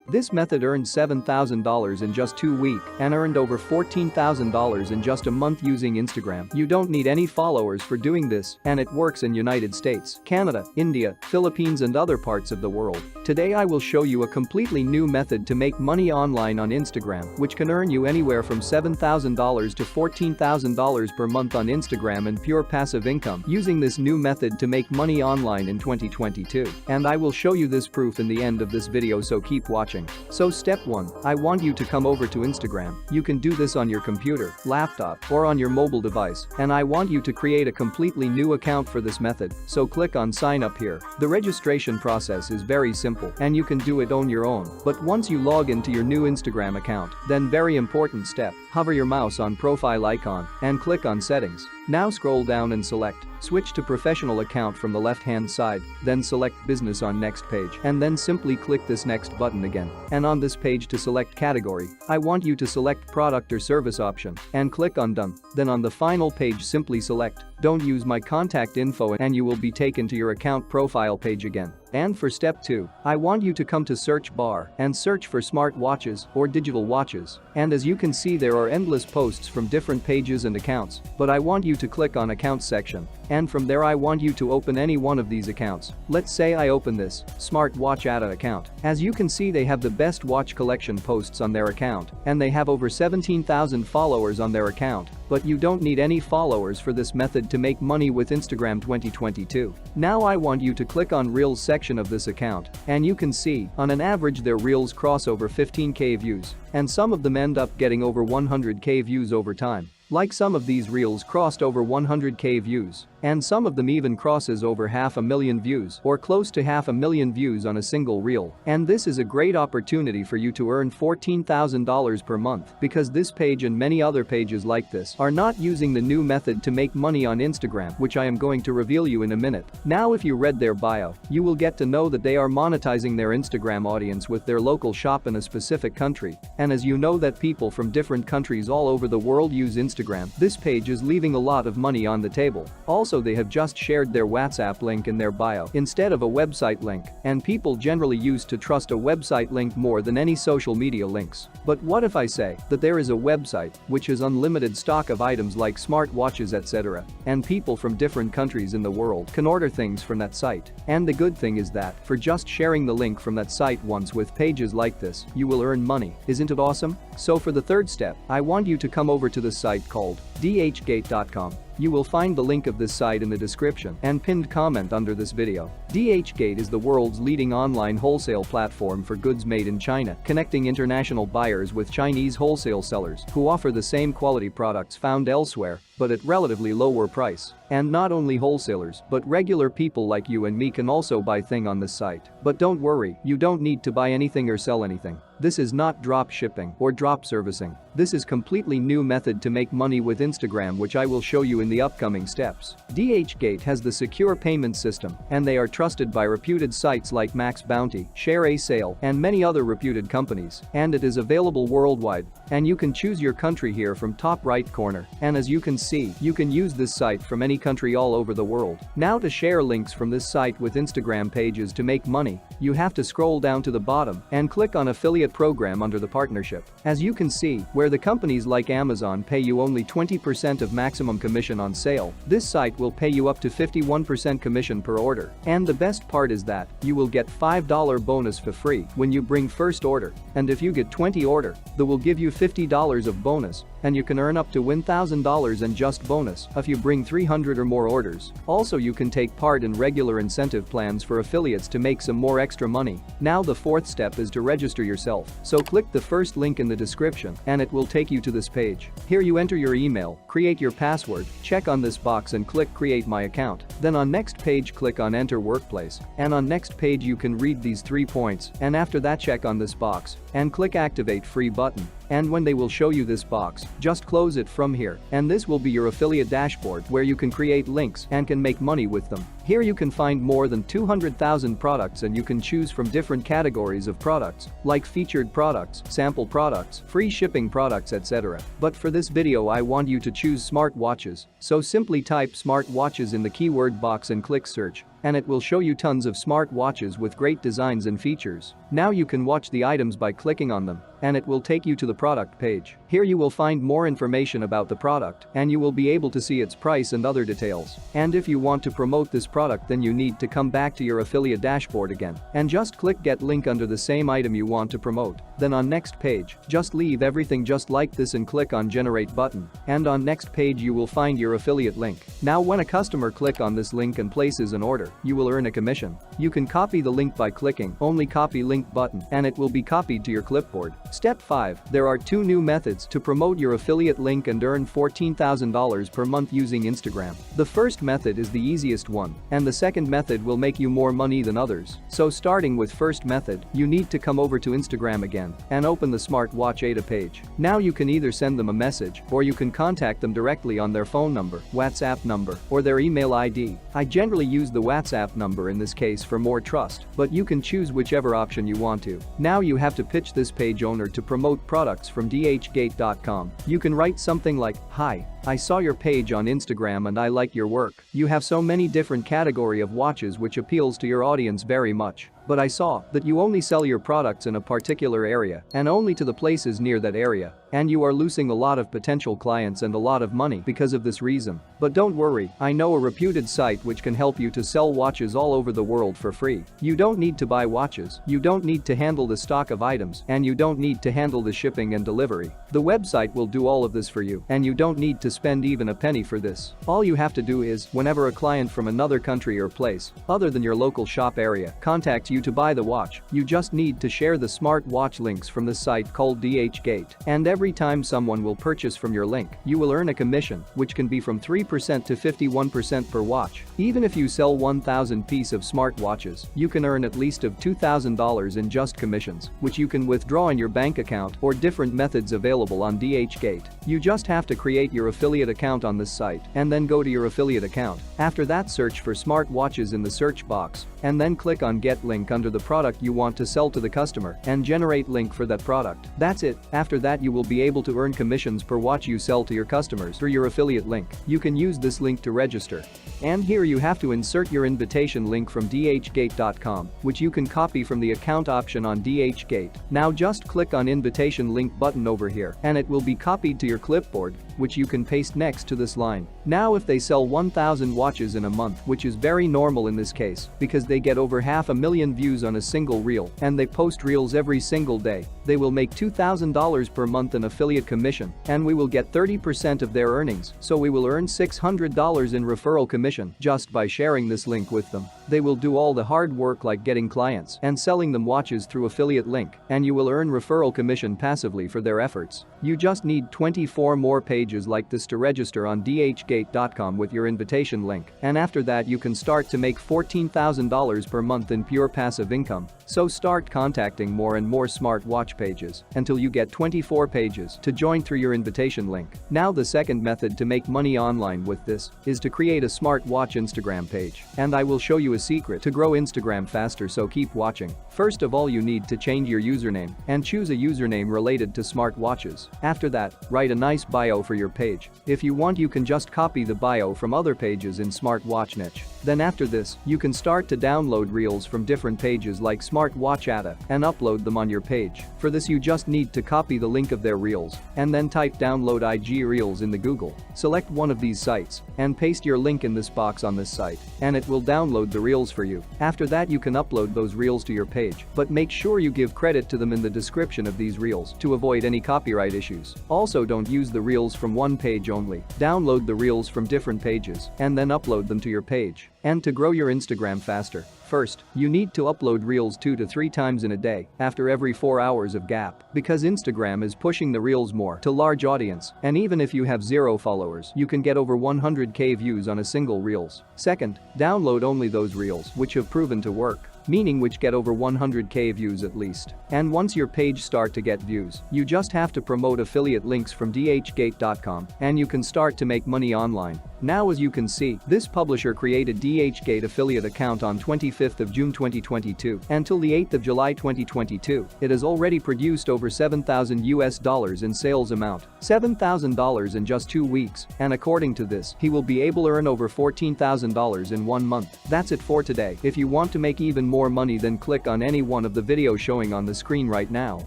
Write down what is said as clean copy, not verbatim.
This method earned $7,000 in just 2 weeks and earned over $14,000 in just a month using Instagram. You don't need any followers for doing this, and it works in United States, Canada, India, Philippines and other parts of the world. Today I will show you a completely new method to make money online on Instagram, which can earn you anywhere from $7,000 to $14,000 per month on Instagram in pure passive income using this new method to make money online in 2022. And I will show you this proof in the end of this video, so keep watching. So step 1, I want you to come over to Instagram. You can do this on your computer, laptop, or on your mobile device, and I want you to create a completely new account for this method, so click on sign up here. The registration process is very simple and you can do it on your own, but once you log into your new Instagram account, then very important step, hover your mouse on profile icon and click on settings. Now scroll down and select switch to professional account from the left hand side, then select business on next page and then simply click this next button again. And on this page to select category, I want you to select product or service option and click on done. Then on the final page simply select don't use my contact info and you will be taken to your account profile page again. And for step 2, I want you to come to search bar and search for smart watches or digital watches. And as you can see, there are endless posts from different pages and accounts, but I want you to click on accounts section. And from there I want you to open any one of these accounts. Let's say I open this smart watch Ada account. As you can see, they have the best watch collection posts on their account and they have over 17,000 followers on their account. But you don't need any followers for this method to make money with Instagram 2022. Now I want you to click on Reels section of this account and you can see on an average their Reels cross over 15k views and some of them end up getting over 100k views over time. Like some of these reels crossed over 100k views, and some of them even crosses over 500,000 views or close to 500,000 views on a single reel. And this is a great opportunity for you to earn $14,000 per month because this page and many other pages like this are not using the new method to make money on Instagram, which I am going to reveal you in a minute. Now if you read their bio, you will get to know that they are monetizing their Instagram audience with their local shop in a specific country. And as you know that people from different countries all over the world use Instagram, this page is leaving a lot of money on the table. Also, they have just shared their WhatsApp link in their bio instead of a website link, and people generally used to trust a website link more than any social media links. But what if I say that there is a website which has unlimited stock of items like smart watches, etc., and people from different countries in the world can order things from that site? And the good thing is that for just sharing the link from that site once with pages like this, you will earn money. Isn't it awesome? So for the third step, I want you to come over to the site called dhgate.com. You will find the link of this site in the description and pinned comment under this video. DHgate is the world's leading online wholesale platform for goods made in China, connecting international buyers with Chinese wholesale sellers who offer the same quality products found elsewhere, but at relatively lower price. And not only wholesalers, but regular people like you and me can also buy things on this site. But don't worry, you don't need to buy anything or sell anything. This is not drop shipping or drop servicing. This is completely new method to make money with Instagram, which I will show you in the upcoming steps. DHgate has the secure payment system and they are trusted by reputed sites like Max Bounty, Share a Sale, and many other reputed companies. And it is available worldwide. And you can choose your country here from top right corner. And as you can see, you can use this site from any country all over the world. Now to share links from this site with Instagram pages to make money, you have to scroll down to the bottom and click on affiliate program under the partnership. As you can see, where the companies like Amazon pay you only 20% of maximum commission on sale, this site will pay you up to 51% commission per order. And the best part is that you will get $5 bonus for free when you bring first order. And if you get 20 order, they will give you $50 of bonus. And you can earn up to $1,000 in just bonus if you bring 300 or more orders. Also, you can take part in regular incentive plans for affiliates to make some more extra money. Now the fourth step is to register yourself. So click the first link in the description and it will take you to this page. Here you enter your email, create your password, check on this box and click create my account. Then on next page click on enter workplace. And on next page you can read these 3 points and after that check on this box and click activate free button. And when they will show you this box, just close it from here, and this will be your affiliate dashboard where you can create links and can make money with them. Here you can find more than 200,000 products and you can choose from different categories of products, like featured products, sample products, free shipping products, etc. But for this video I want you to choose smartwatches, so simply type smartwatches in the keyword box and click search, and it will show you tons of smartwatches with great designs and features. Now you can watch the items by clicking on them, and it will take you to the product page. Here you will find more information about the product, and you will be able to see its price and other details. And if you want to promote this product, then you need to come back to your affiliate dashboard again and just click get link under the same item you want to promote. Then on next page, just leave everything just like this and click on generate button, and on next page you will find your affiliate link. Now when a customer click on this link and places an order, you will earn a commission. You can copy the link by clicking only copy link button and it will be copied to your clipboard. Step 5. There are 2 new methods to promote your affiliate link and earn $14,000 per month using Instagram. The first method is the easiest one, and the second method will make you more money than others. So starting with first method, you need to come over to Instagram again and open the smartwatch Ada page. Now you can either send them a message or you can contact them directly on their phone number, WhatsApp number, or their email ID. I generally use the WhatsApp number in this case for more trust, but you can choose whichever option you want to. Now you have to pitch this page owner to promote products from dhgate.com. You can write something like, "Hi, I saw your page on Instagram and I like your work. You have so many different category of watches which appeals to your audience very much. But I saw that you only sell your products in a particular area and only to the places near that area. And you are losing a lot of potential clients and a lot of money because of this reason. But don't worry, I know a reputed site which can help you to sell watches all over the world for free. You don't need to buy watches, you don't need to handle the stock of items, and you don't need to handle the shipping and delivery. The website will do all of this for you, and you don't need to spend even a penny for this. All you have to do is, whenever a client from another country or place, other than your local shop area, contacts you to buy the watch, you just need to share the smart watch links from the site called DHgate. And every time someone will purchase from your link, you will earn a commission, which can be from 3% to 51% per watch. Even if you sell 1,000 piece of smart watches, you can earn at least of $2,000 in just commissions, which you can withdraw in your bank account or different methods available on DHgate. You just have to create your affiliate account on this site and then go to your affiliate account. After that, search for smart watches in the search box and then click on get link under the product you want to sell to the customer and generate link for that product. That's it. After that you will be able to earn commissions per watch you sell to your customers through your affiliate link. You can use this link to register. And here you have to insert your invitation link from dhgate.com, which you can copy from the account option on DHgate. Now just click on invitation link button over here and it will be copied to your clipboard, which you can paste next to this line. Now if they sell 1,000 watches in a month, which is very normal in this case because they get over 500,000 views on a single reel and they post reels every single day, they will make $2,000 per month in affiliate commission, and we will get 30% of their earnings, so we will earn $600 in referral commission just by sharing this link with them. They will do all the hard work like getting clients and selling them watches through affiliate link, and you will earn referral commission passively for their efforts. You just need 24 more pages like this to register on dhgate.com with your invitation link, and after that you can start to make $14,000 per month in pure passive income. So start contacting more and more smart watch pages until you get 24 pages to join through your invitation link. Now the second method to make money online with this is to create a smart watch Instagram page, and I will show you a secret to grow Instagram faster, so keep watching. First of all, you need to change your username and choose a username related to smart watches. After that, write a nice bio for your page. If you want, you can just copy the bio from other pages in smart watch niche. Then after this, you can start to download reels from different pages like Smartwatch Ada and upload them on your page. For this you just need to copy the link of their reels and then type download IG reels in the Google. Select one of these sites and paste your link in this box on this site, and it will download the reels for you. After that you can upload those reels to your page, but make sure you give credit to them in the description of these reels to avoid any copyright issues. Also, don't use the reels from one page only. Download the reels from different pages and then upload them to your page. And to grow your Instagram faster, first, you need to upload reels 2 to 3 times in a day after every 4 hours of gap, because Instagram is pushing the reels more to large audience, and even if you have 0 followers, you can get over 100k views on a single reels. Second, download only those reels which have proven to work. meaning which get over 100k views at least. And once your page start to get views, you just have to promote affiliate links from dhgate.com and you can start to make money online. Now as you can see, this publisher created DHgate affiliate account on 25th of June 2022. Until the 8th of July 2022, it has already produced over $7,000 in sales amount. $7,000 in just 2 weeks, and according to this, he will be able to earn over $14,000 in 1 month. That's it for today. If you want to make even more money, then click on any one of the videos showing on the screen right now.